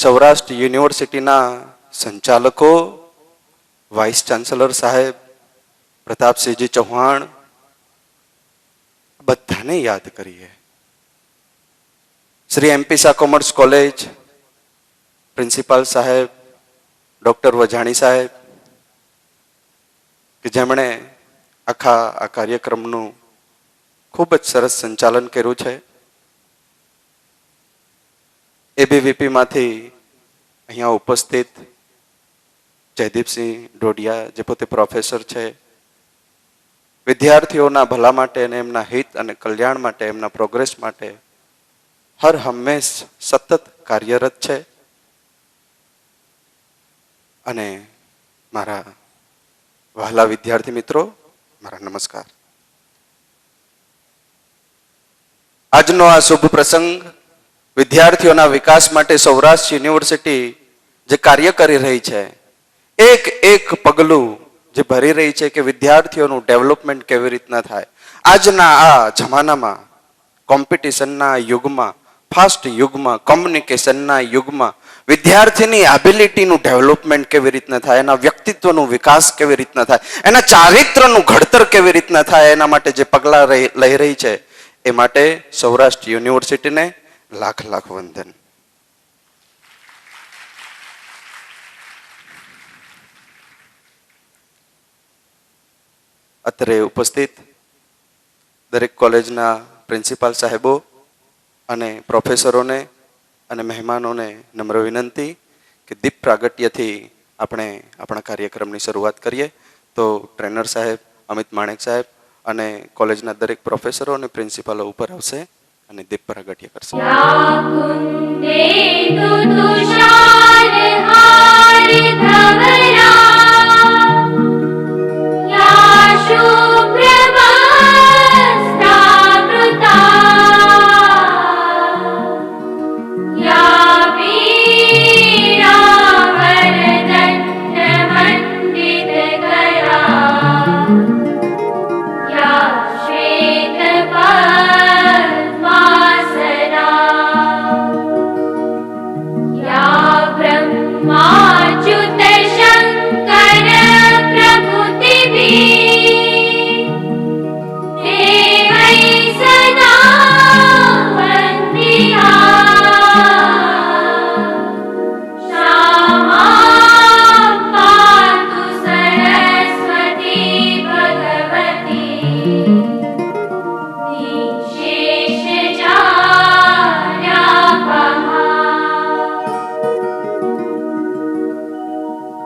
સૌરાષ્ટ્ર યુનિવર્સિટીના સંચાલકો, vice chancellor સાહેબ પ્રતાપસિંહજી ચૌહાણ, બધાને યાદ કરીએ. Shri MP Shah commerce college principal સાહેબ ડોક્ટર વજાણી સાહેબ કે જેમણે આ કાર્યક્રમનું ખૂબ જ સરસ સંચાલન કર્યું છે. એબીવીપીમાંથી અહીંયા ઉપસ્થિત જયદીપસિંહ ડોડિયા જે પોતે પ્રોફેસર છે, વિદ્યાર્થીઓના ભલા માટે અને એમના હિત અને કલ્યાણ માટે, એમના પ્રોગ્રેસ માટે હર હંમેશ સતત કાર્યરત છે. અને મારા વહાલા વિદ્યાર્થી મિત્રો, મારા નમસ્કાર. આજનો આ શુભ પ્રસંગ વિદ્યાર્થીઓના વિકાસ માટે સૌરાષ્ટ્ર યુનિવર્સિટી જે કાર્ય કરી રહી છે, એક એક પગલું જે ભરી રહી છે કે વિદ્યાર્થીઓનું ડેવલપમેન્ટ કેવી રીતના થાય. આજના આ જમાનામાં, કોમ્પિટિશનના યુગમાં, ફાસ્ટ યુગમાં, કોમ્યુનિકેશનના યુગમાં વિદ્યાર્થીની એબિલિટીનું ડેવલપમેન્ટ કેવી રીતના થાય, એના વ્યક્તિત્વનું વિકાસ કેવી રીતના થાય, એના ચારિત્રનું ઘડતર કેવી રીતના થાય, એના માટે જે પગલાં લઈ રહી છે, એ માટે સૌરાષ્ટ્ર યુનિવર્સિટીને લાખ લાખ વંદન. અત્રે ઉપસ્થિત દરેક કોલેજના પ્રિન્સિપાલ સાહેબો અને પ્રોફેસરોને અને મહેમાનોને નમ્ર વિનંતી કે દીપ પ્રાગટ્યથી આપણે આપણા કાર્યક્રમની શરૂઆત કરીએ. તો ટ્રેનર સાહેબ અમિત માણેક સાહેબ અને કોલેજના દરેક પ્રોફેસરો અને પ્રિન્સિપાલો ઉપર આવશે અને દીપ પ્રાગટ્ય કરશે.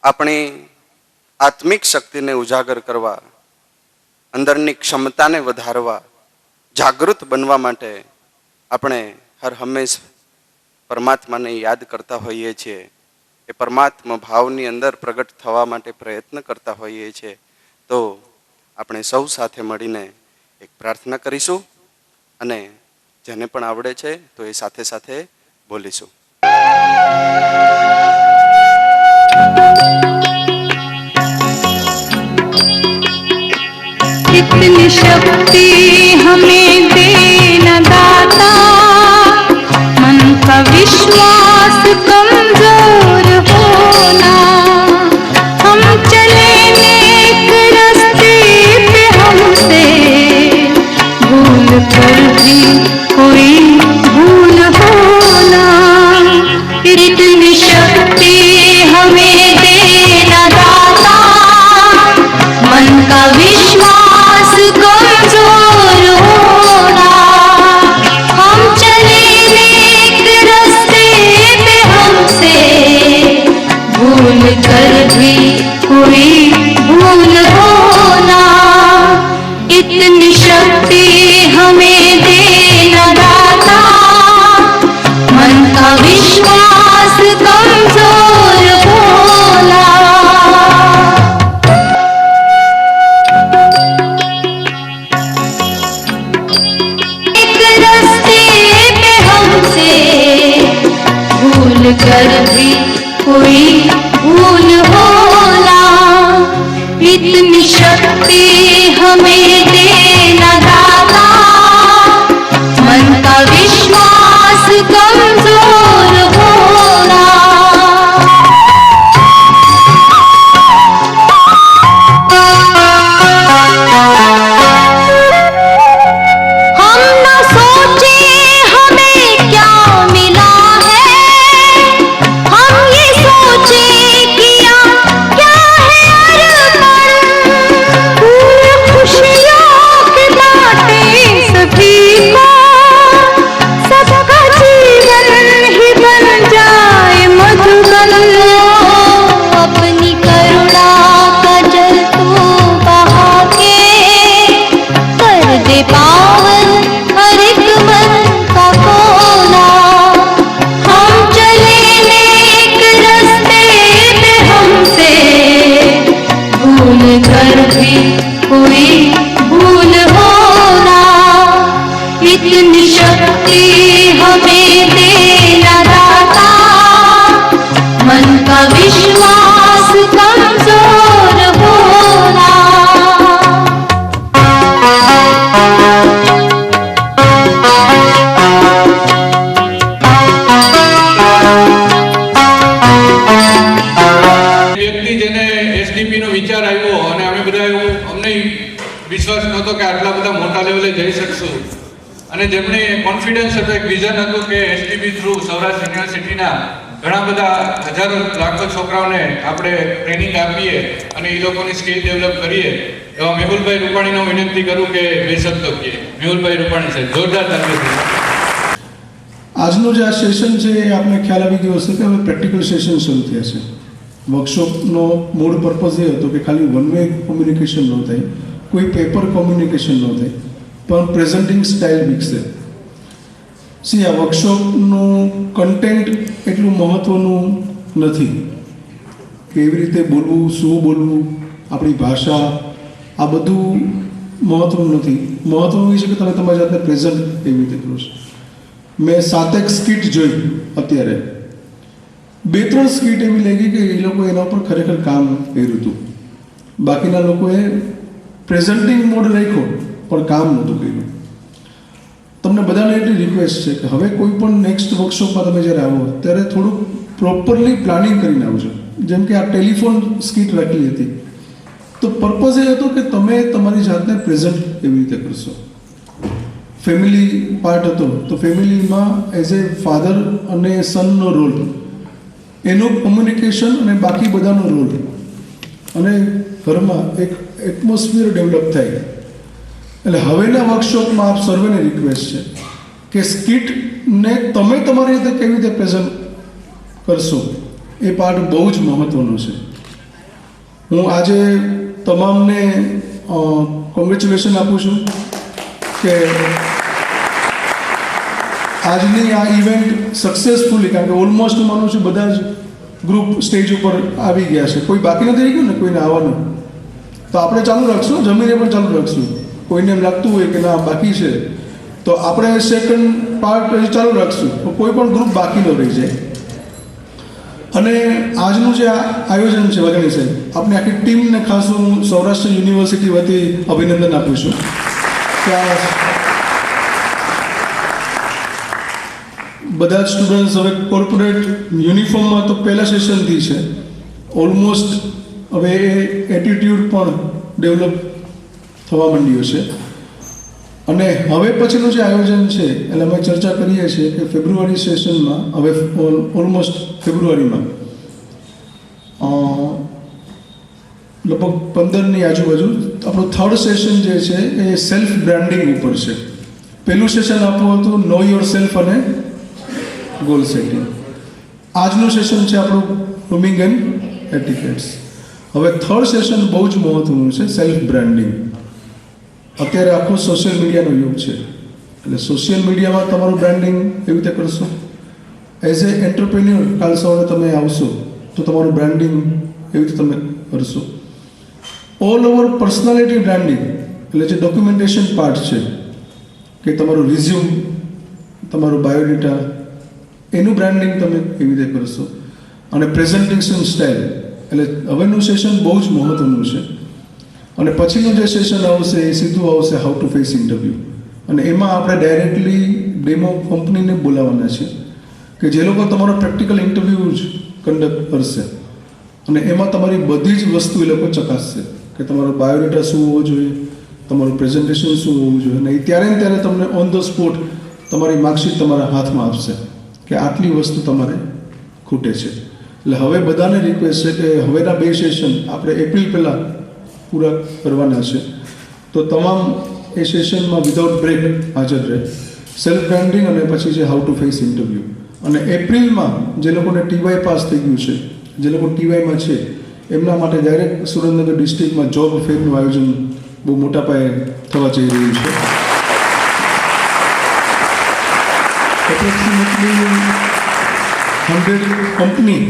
આપણી આત્મિક શક્તિને ઉજાગર કરવા, અંદરની ક્ષમતાને વધારવા, જાગૃત બનવા માટે આપણે હર હંમેશ પરમાત્માને યાદ કરતા હોઈએ છીએ. એ પરમાત્મા ભાવની અંદર પ્રગટ થવા માટે પ્રયત્ન કરતા હોઈએ છીએ. તો આપણે સૌ સાથે મળીને એક પ્રાર્થના કરીશું અને જેને પણ આવડે છે તો એ સાથે સાથે બોલીશું. इतनी शक्ति हमें देना दाता, मन का विश्वास कमजोर होना, हम चले नेक रास्ते पे हमसे भूल कर भी कोई भूल होना. इतनी शक्ति हमें दे એસટીપીનો વિચાર આવ્યો અને અમે બધા એવું અમને વિશ્વાસ નહોતો કે આટલા બધા મોટા લેવલે જઈ શકશું, અને જેમને કોન્ફિડન્સ હતો, એક વિઝન હતું કે એસટીપી થ્રુ સૌરાષ્ટ્ર યુનિવર્સિટીના ઘણા બધા હજારો લાખો છોકરાઓને આપણે ટ્રેનિંગ આપીએ અને એ લોકોની સ્કિલ ડેવલપ કરીએ, એવા મેહુલભાઈ રૂપાણીનો વિનંતી કરું કે બે શબ્દો કહે. મેહુલભાઈ રૂપાણી સાહેબ, જોરદાર તાલીમ. આજનું જે આ સેશન છે એ આપણે ખ્યાલ આવી ગયો હશે કે હવે પ્રેક્ટિકલ સેશન શરૂ થયા છે. વર્કશોપનો મૂળ પર્પઝ એ હતો કે ખાલી વન વે કોમ્યુનિકેશન ન થાય, કોઈ પેપર કોમ્યુનિકેશન ન થાય, પણ પ્રેઝન્ટિંગ સ્ટાઇલ વિકસે. આ વર્કશોપનું કન્ટેન્ટ એટલું મહત્ત્વનું નથી, કેવી રીતે બોલવું, શું બોલવું, આપણી ભાષા, આ બધું મહત્ત્વનું નથી. મહત્ત્વનું એ છે કે તમે તમારી જાતને પ્રેઝન્ટ કેવી રીતે કરો છો. મેં 7 સ્કીટ જોઈ, અત્યારે 2-3 સ્કીટ એવી લાગી કે એ લોકો એના ઉપર ખરેખર કામ કર્યું હતું. બાકીના લોકોએ પ્રેઝન્ટિંગ મોડ રાખ્યો પણ કામ નહોતું કર્યું. તમને બધાને એટલી રિક્વેસ્ટ છે કે હવે કોઈ પણ નેક્સ્ટ વર્કશોપમાં તમે જ્યારે આવો ત્યારે થોડુંક પ્રોપરલી પ્લાનિંગ કરીને આવજો. જેમ કે આ ટેલિફોન સ્કીટ રાખેલી હતી, તો પર્પઝ એ હતો કે તમે તમારી જાતને પ્રેઝન્ટ કેવી રીતે કરશો. ફેમિલી પાર્ટ હતો, તો ફેમિલીમાં એઝ એ ફાધર અને સનનો રોલ, એનું કોમ્યુનિકેશન અને બાકી બધાનો રોલ, અને ઘરમાં એક એટમોસ્ફિયર ડેવલપ થાય. એટલે હવેના વર્કશોપમાં આપ સર્વેને રિક્વેસ્ટ છે કે સ્કીટને તમે તમારી રીતે કેવી રીતે પ્રેઝન્ટ કરશો, એ પાર્ટ બહુ જ મહત્ત્વનો છે. હું આજે તમામને કોંગ્રેચ્યુલેશન આપું છું કે આજની આ ઇવેન્ટ સક્સેસફુલી, કારણ કે ઓલમોસ્ટ માનું છું બધા જ ગ્રુપ સ્ટેજ ઉપર આવી ગયા છે, કોઈ બાકી નથી રહી ગયું ને કોઈને આવવાનું. તો આપણે ચાલુ રાખશું, જમીને પણ ચાલુ રાખશું. કોઈને એમ લાગતું હોય કે ના બાકી છે તો આપણે સેકન્ડ પાર્ટ ચાલુ રાખશું, તો કોઈ પણ ગ્રુપ બાકી ન રહી જાય. અને આજનું જે આયોજન છે વાઘાણી સાહેબ, આપણે આખી ટીમને ખાસ હું સૌરાષ્ટ્ર યુનિવર્સિટી વતી અભિનંદન આપું છું કે આ બધા જ સ્ટુડન્ટ્સ હવે કોર્પોરેટ યુનિફોર્મમાં તો પહેલા સેશનથી છે, ઓલમોસ્ટ હવે એ એટીટ્યૂડ પણ ડેવલપ થવા માંડ્યો છે. અને હવે પછીનું જે આયોજન છે એટલે અમે ચર્ચા કરીએ છીએ કે ફેબ્રુઆરી સેશનમાં, હવે ઓલમોસ્ટ ફેબ્રુઆરીમાં લગભગ 15ની આજુબાજુ આપણું થર્ડ સેશન જે છે એ સેલ્ફ બ્રાન્ડિંગ ઉપર છે. પહેલું સેશન આપણું હતું નો યોર સેલ્ફ અને ગોલ સેટિંગ. આજનું સેશન છે આપણું ગ્રૂમિંગ એન્ડ એટિકેટ્સ. હવે થર્ડ સેશન બહુ જ મહત્ત્વનું છે, સેલ્ફ બ્રાન્ડિંગ. અત્યારે આખું સોશિયલ મીડિયાનો યુગ છે, એટલે સોશિયલ મીડિયામાં તમારું બ્રાન્ડિંગ એવી રીતે કરશો. એઝ એ એન્ટરપ્રેન્યોર કાલ સવારે તમે આવશો તો તમારું બ્રાન્ડિંગ એવી રીતે તમે કરશો. ઓલ ઓવર પર્સનાલિટી બ્રાન્ડિંગ એટલે જે ડોક્યુમેન્ટેશન પાર્ટ છે, કે તમારું રિઝ્યુમ, તમારું બાયોડેટા, એનું બ્રાન્ડિંગ તમે એવી રીતે કરશો. અને પ્રેઝન્ટેશન સ્ટાઇલ, એટલે હવેનું સેશન બહુ જ મહત્ત્વનું છે. અને પછીનું જે સેશન આવશે એ સીધું આવશે હાઉ ટુ ફેસ ઇન્ટરવ્યૂ. અને એમાં આપણે ડાયરેક્ટલી ડેમો કંપનીને બોલાવવાના છે કે જે લોકો તમારો પ્રેક્ટિકલ ઇન્ટરવ્યૂ જ કન્ડક્ટ કરશે, અને એમાં તમારી બધી જ વસ્તુ એ લોકો ચકાસશે કે તમારો બાયોડેટા શું હોવો જોઈએ, તમારું પ્રેઝન્ટેશન શું હોવું જોઈએ. અને ત્યારે ને ત્યારે તમને ઓન ધ સ્પોટ તમારી માર્કશીટ તમારા હાથમાં આપશે કે આટલી વસ્તુ તમારે ખૂટે છે. એટલે હવે બધાને રિક્વેસ્ટ છે કે હવેના 2 સેશન આપણે એપ્રિલ પહેલાં પૂરા કરવાના છે, તો તમામ એ સેશનમાં વિધાઉટ બ્રેક હાજર રહે. સેલ્ફ બ્રાન્ડિંગ અને પછી છે હાઉ ટુ ફેસ ઇન્ટરવ્યૂ. અને એપ્રિલમાં જે લોકોને ટીવાય પાસ થઈ ગયું છે, જે લોકો ટીવાયમાં છે, એમના માટે ડાયરેક્ટ સુરેન્દ્રનગર ડિસ્ટ્રિક્ટમાં જોબ ફેરનું આયોજન બહુ મોટા પાયે થવા જઈ રહ્યું છે. એપ્રોક્સિમેટલી 100 કંપની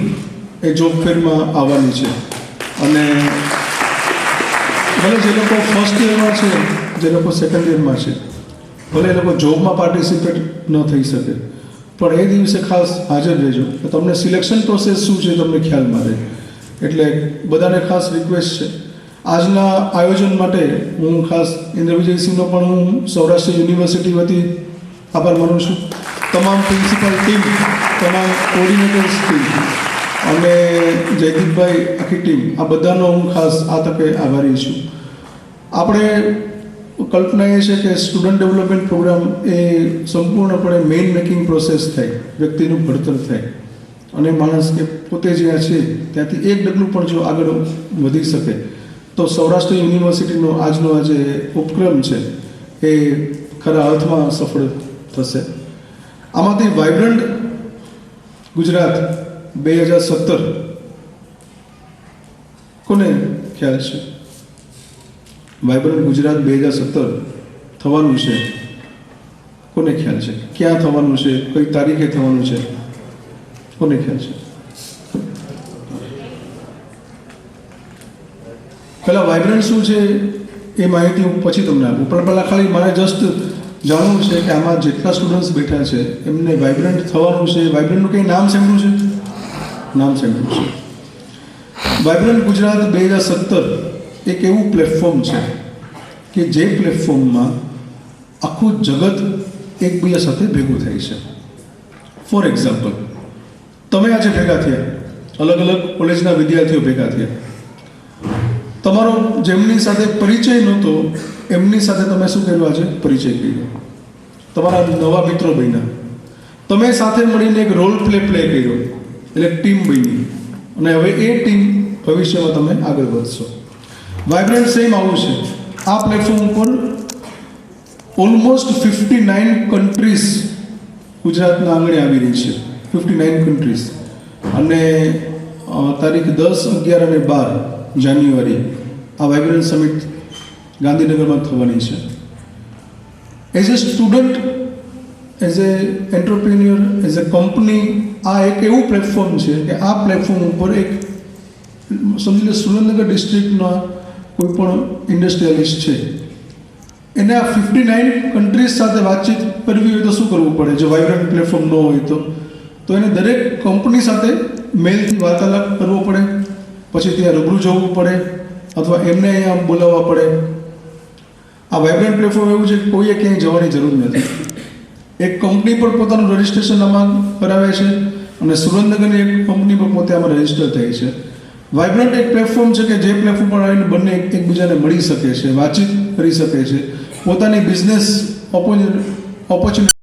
એ જોબ ફેરમાં આવવાની છે. અને ભલે જે લોકો ફર્સ્ટ યરમાં છે, જે લોકો સેકન્ડ યરમાં છે, ભલે એ લોકો જોબમાં પાર્ટિસિપેટ ન થઈ શકે, પણ એ દિવસે ખાસ હાજર રહેજો કે તમને સિલેક્શન પ્રોસેસ શું છે તમને ખ્યાલમાં રહે. એટલે બધાને ખાસ રિક્વેસ્ટ છે. આજના આયોજન માટે હું ખાસ ઇન્દ્ર વિજયસિંહનો પણ હું સૌરાષ્ટ્ર યુનિવર્સિટી વતી આભાર માનું છું. તમામ પ્રિન્સિપલ ટીમ, તમામ કોર્ડિનેટર્સ ટીમ અને જયદીપભાઈ, આખી ટીમ, આ બધાનો હું ખાસ આ તકે આભારી છું. આપણે કલ્પના એ છે કે સ્ટુડન્ટ ડેવલપમેન્ટ પ્રોગ્રામ એ સંપૂર્ણપણે મેઇન મેકિંગ પ્રોસેસ થાય, વ્યક્તિનું ઘડતર થાય અને માણસ કે પોતે જ્યાં છે ત્યાંથી એક ડગલું પણ જો આગળ વધી શકે તો સૌરાષ્ટ્ર યુનિવર્સિટીનો આજનો આ જે ઉપક્રમ છે એ ખરા અર્થમાં સફળ થશે. આમાંથી વાઇબ્રન્ટ ગુજરાત 2017 કોને ખ્યાલ છે? વાઇબ્રન્ટ ગુજરાત 2017 થવાનું છે, કોને ખ્યાલ છે? ક્યાં થવાનું છે, કઈ તારીખે થવાનું છે, કોને ખ્યાલ છે? પહેલાં વાઇબ્રન્ટ શું છે એ માહિતી હું પછી તમને આપું, પણ પહેલાં ખાલી મારે જસ્ટ જાણવું છે કે આમાં જેટલા સ્ટુડન્ટ્સ બેઠા છે એમને વાઇબ્રન્ટ થવાનું છે. વાઇબ્રન્ટનું કંઈ નામ સાંભળ્યું છે? નામ સાંભળ્યું છે. વાઇબ્રન્ટ ગુજરાત 2017 એક એવું પ્લેટફોર્મ છે કે જે પ્લેટફોર્મમાં આખું જગત એકબીજા સાથે ભેગું થાય છે. ફોર એક્ઝામ્પલ, તમે આજે ભેગા થયા, અલગ અલગ કોલેજના વિદ્યાર્થીઓ ભેગા થયા, તમારો જેમની સાથે પરિચય નહોતો એમની સાથે તમે શું કર્યું? આજે પરિચય કર્યો, તમારા નવા મિત્રો બન્યા, તમે સાથે મળીને એક રોલ પ્લે કર્યો એટલે ટીમ બની અને હવે એ ટીમ ભવિષ્યમાં તમે આગળ વધશો. વાઇબ્રન્ટ સેમ આવું છે. આ પ્લેટફોર્મ ઉપર ઓલમોસ્ટ 59 કન્ટ્રીઝ ગુજરાતના આંગણે આવી રહી છે. 59 કન્ટ્રીઝ. અને તારીખ 10, 11 અને 12 જાન્યુઆરી આ વાઇબ્રન્ટ સમિટ ગાંધીનગરમાં થવાની છે. As a student, as a entrepreneur, as a company, આ એક એવું પ્લેટફોર્મ છે કે આ પ્લેટફોર્મ ઉપર એક સમજી લો સુરેન્દ્રનગર ડિસ્ટ્રિક્ટના કોઈ પણ ઇન્ડસ્ટ્રીયલિસ્ટ છે એને આ 59 કન્ટ્રીઝ સાથે વાતચીત કરવી હોય તો શું કરવું પડે? જો વાઇબ્રન્ટ પ્લેટફોર્મ ન હોય તો એને દરેક કંપની સાથે મેલથી વાર્તાલાપ કરવો પડે, પછી ત્યાં રૂબરૂ જવું પડે અથવા એમને અહીંયા બોલાવવા પડે. આ વાઇબ્રન્ટ પ્લેટફોર્મ એવું છે કે કોઈએ ક્યાંય જવાની જરૂર નથી. એક કંપની પર પોતાનું રજિસ્ટ્રેશન આમાં કરાવે છે અને સુરેન્દ્રનગરની એક કંપની પર પોતે આમાં રજિસ્ટર થાય છે. વાઇબ્રન્ટ એક પ્લેટફોર્મ છે કે જે પ્લેટફોર્મ પર આવીને બંને એકબીજાને મળી શકે છે, વાતચીત કરી શકે છે, પોતાની બિઝનેસ ઓપોર્ચ્યુનિટી